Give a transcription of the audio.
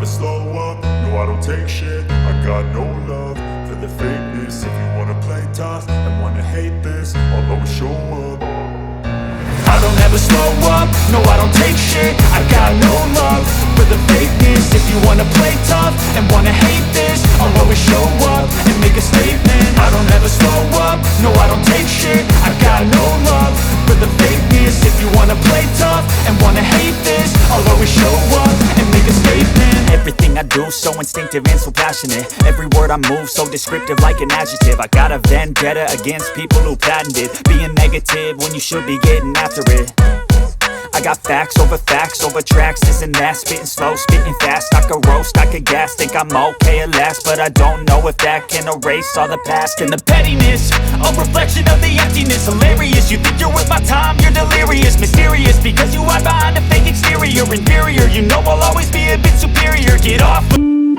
slow up, no I don't take shit. I got no love for the fakeness. If you wanna play tough and wanna hate this, I'll always show up. I don't ever slow up, no I don't take shit. I got no love for the fakeness. If you wanna play tough and wanna hate this, I'll always show up and make a statement. I don't ever slow up, no I don't take shit. I got no love for the fakeness. If you wanna play tough and wanna hate this, I'll always show up and make a statement. Everything I do so instinctive and so passionate. Every word I move so descriptive like an adjective. I got a vendetta against people who patented being negative when you should be getting after it. I got facts over tracks, this and that. Spitting slow, spitting fast. I could roast, I could gas. Think I'm okay at last, but I don't know if that can erase all the past. And the pettiness, a reflection of the emptiness. Hilarious, you think you're worth my time, you're delirious. Mysterious, because you hide behind a fake exterior. Inferior, you know I'll always be a bit superior. Get off